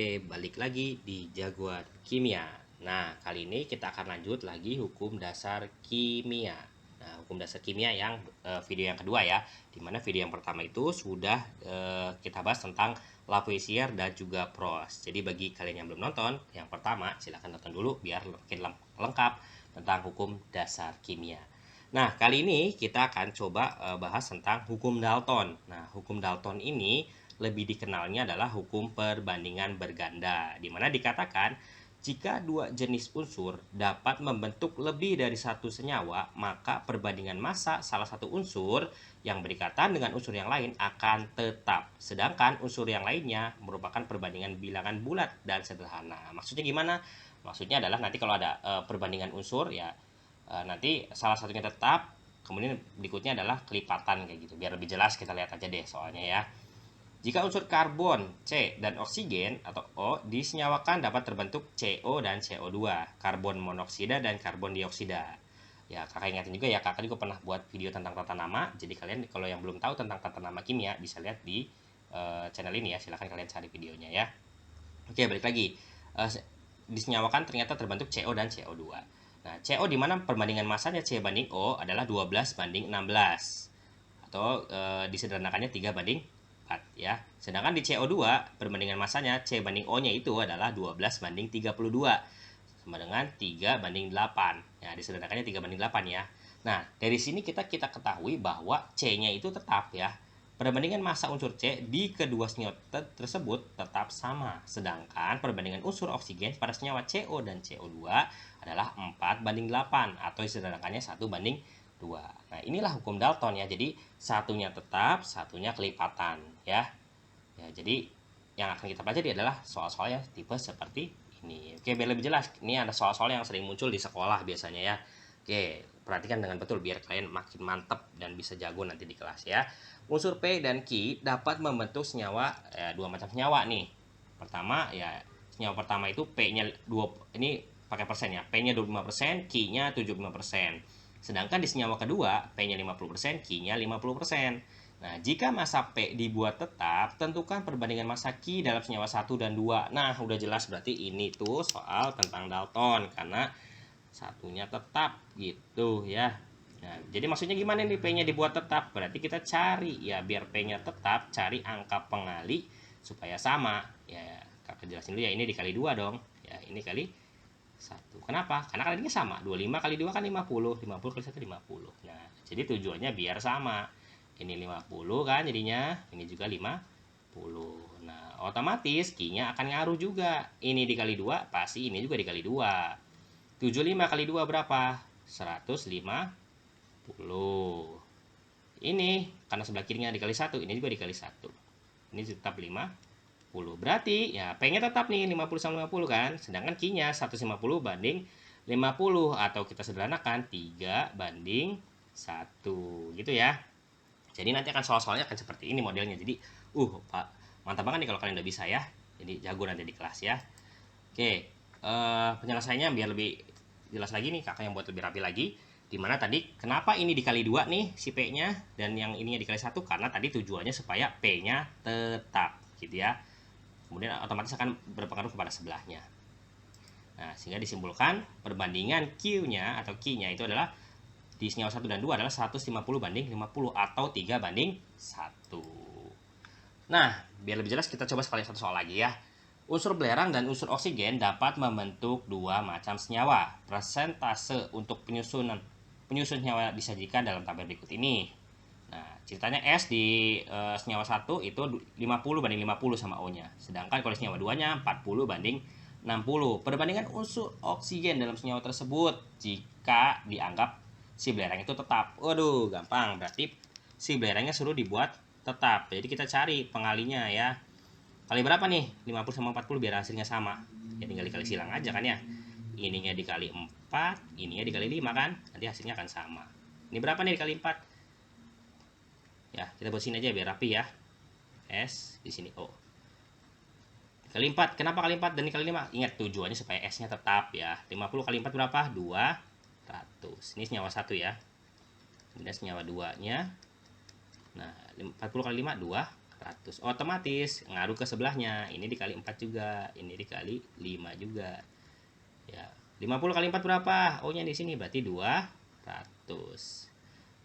Oke, balik lagi di Jagoan Kimia. Nah, kali ini kita akan lanjut lagi hukum dasar kimia. Nah, hukum dasar kimia yang video yang kedua ya. Dimana video yang pertama itu sudah kita bahas tentang Lavoisier dan juga Prost. Jadi bagi kalian yang belum nonton, yang pertama silahkan nonton dulu biar makin lengkap tentang hukum dasar kimia. Nah, kali ini kita akan coba bahas tentang hukum Dalton. Nah, hukum Dalton ini lebih dikenalnya adalah hukum perbandingan berganda, di mana dikatakan jika dua jenis unsur dapat membentuk lebih dari satu senyawa, maka perbandingan massa salah satu unsur yang berikatan dengan unsur yang lain akan tetap. Sedangkan unsur yang lainnya merupakan perbandingan bilangan bulat dan sederhana. Maksudnya gimana? Maksudnya adalah nanti kalau ada perbandingan unsur ya nanti salah satunya tetap, kemudian berikutnya adalah kelipatan kayak gitu. Biar lebih jelas kita lihat aja deh soalnya ya. Jika unsur karbon, C, dan oksigen atau O disenyawakan dapat terbentuk CO dan CO2, karbon monoksida dan karbon dioksida. Ya, kakak ingatin juga ya, kakak juga pernah buat video tentang tata nama. Jadi kalian kalau yang belum tahu tentang tata nama kimia bisa lihat di channel ini ya. Silahkan kalian cari videonya ya. Oke, balik lagi. Disenyawakan ternyata terbentuk CO dan CO2. Nah, CO di mana perbandingan massanya C banding O adalah 12 banding 16. Atau disederhanakannya 3 banding 4 ya. Sedangkan di CO2 perbandingan masanya C banding O-nya itu adalah 12 banding 32 sama dengan 3 banding 8. Ya, disederhanakannya 3 banding 8 ya. Nah, dari sini kita ketahui bahwa C-nya itu tetap ya. Perbandingan massa unsur C di kedua senyawa tersebut tetap sama. Sedangkan perbandingan unsur oksigen pada senyawa CO dan CO2 adalah 4 banding 8 atau disederhanakannya 1 banding 2. Nah, inilah hukum Dalton ya. Jadi satunya tetap, satunya kelipatan ya. Ya, jadi yang akan kita pelajari adalah soal-soal yang tipe seperti ini. Oke, biar lebih jelas, ini ada soal-soal yang sering muncul di sekolah biasanya ya. Oke, perhatikan dengan betul biar kalian makin mantep dan bisa jago nanti di kelas ya. Unsur P dan Q dapat membentuk senyawa dua macam senyawa nih. Pertama ya, senyawa pertama itu P-nya 2, ini pakai persen ya. P-nya 25%, Q-nya 75%. Sedangkan di senyawa kedua, P-nya 50%, Q-nya 50%. Nah, jika massa P dibuat tetap, tentukan perbandingan massa Q dalam senyawa 1 dan 2. Nah, udah jelas berarti ini tuh soal tentang Dalton, karena satunya tetap gitu ya. Nah, jadi maksudnya gimana nih P-nya dibuat tetap? Berarti kita cari ya, biar P-nya tetap, cari angka pengali supaya sama. Ya, kakak jelasin dulu ya, ini dikali 2 dong. Ya, ini kali 1. Kenapa? Karena kalinya sama. 25 kali 2 kan 50. 50 kali 1 50. Nah, jadi tujuannya biar sama. Ini 50 kan jadinya. Ini juga 50. Nah, otomatis Q-nya akan ngaruh juga. Ini dikali 2, pasti ini juga dikali 2. 75 kali 2 berapa? 150. Ini karena sebelah kirinya dikali 1, ini juga dikali 1. Ini tetap 50. Berarti ya P-nya tetap nih 50 sama 50 kan. Sedangkan Q-nya 150 banding 50 atau kita sederhanakan 3 banding 1 gitu ya. Jadi nanti akan soal-soalnya akan seperti ini modelnya. Jadi Pak, mantap banget nih kalau kalian udah bisa ya. Jadi jago nanti di kelas ya. Oke, penyelesaiannya biar lebih jelas lagi nih kakak yang buat lebih rapi lagi. Dimana tadi kenapa ini dikali 2 nih si P-nya dan yang ininya dikali 1, karena tadi tujuannya supaya P-nya tetap gitu ya. Kemudian otomatis akan berpengaruh kepada sebelahnya. Nah, sehingga disimpulkan perbandingan Q-nya atau Q-nya itu adalah di senyawa 1 dan 2 adalah 150 banding 50 atau 3 banding 1. Nah, biar lebih jelas kita coba sekali satu soal lagi ya. Unsur belerang dan unsur oksigen dapat membentuk dua macam senyawa. Persentase untuk penyusun senyawa disajikan dalam tabel berikut ini. Nah, ceritanya S di senyawa 1 itu 50 banding 50 sama O-nya. Sedangkan kalau senyawa 2-nya 40 banding 60. Perbandingan unsur oksigen dalam senyawa tersebut jika dianggap si belerang itu tetap. Waduh, gampang. Berarti si belerangnya suruh dibuat tetap. Jadi kita cari pengalinya ya. Kali berapa nih? 50 sama 40 biar hasilnya sama. Ya tinggal dikali silang aja kan ya. Ininya dikali 4, ininya dikali 5 kan? Nanti hasilnya akan sama. Ini berapa nih dikali 4? Ya, kita buat sini aja biar rapi ya. S di sini O. Kali 4. Kenapa kali 4 dan dikali 5? Ingat tujuannya supaya S-nya tetap ya. 50 kali 4 berapa? 200. Ini senyawa 1 ya. Ini senyawa 2-nya. Nah, 40 kali 5 200. 100. Otomatis ngaruh ke sebelahnya. Ini dikali 4 juga, ini dikali 5 juga. Ya, 50 kali 4 berapa? O-nya di sini berarti 200.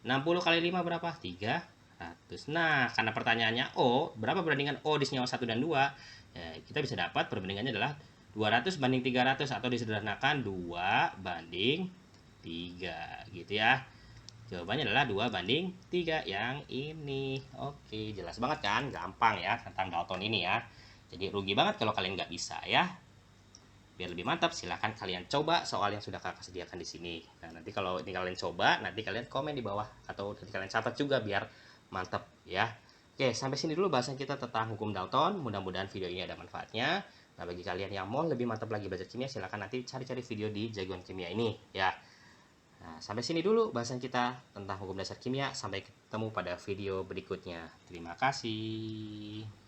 60 kali 5 berapa? 300. Nah, karena pertanyaannya O, berapa perbandingan O di senyawa 1 dan 2? Ya, kita bisa dapat perbandingannya adalah 200 banding 300 atau disederhanakan 2 banding 3 gitu ya. Jawabannya adalah 2 banding 3 yang ini. Oke, jelas banget kan? Gampang ya tentang Dalton ini ya. Jadi rugi banget kalau kalian nggak bisa ya. Biar lebih mantap, silahkan kalian coba soal yang sudah kakak sediakan di sini. Nah, nanti kalau ini kalian coba, nanti kalian komen di bawah atau nanti kalian catat juga biar mantap ya. Oke, sampai sini dulu bahasan kita tentang hukum Dalton. Mudah-mudahan video ini ada manfaatnya. Nah, bagi kalian yang mau lebih mantap lagi belajar kimia, silahkan nanti cari-cari video di Jagoan Kimia ini ya. Nah, sampai sini dulu bahasan kita tentang hukum dasar kimia. Sampai ketemu pada video berikutnya. Terima kasih.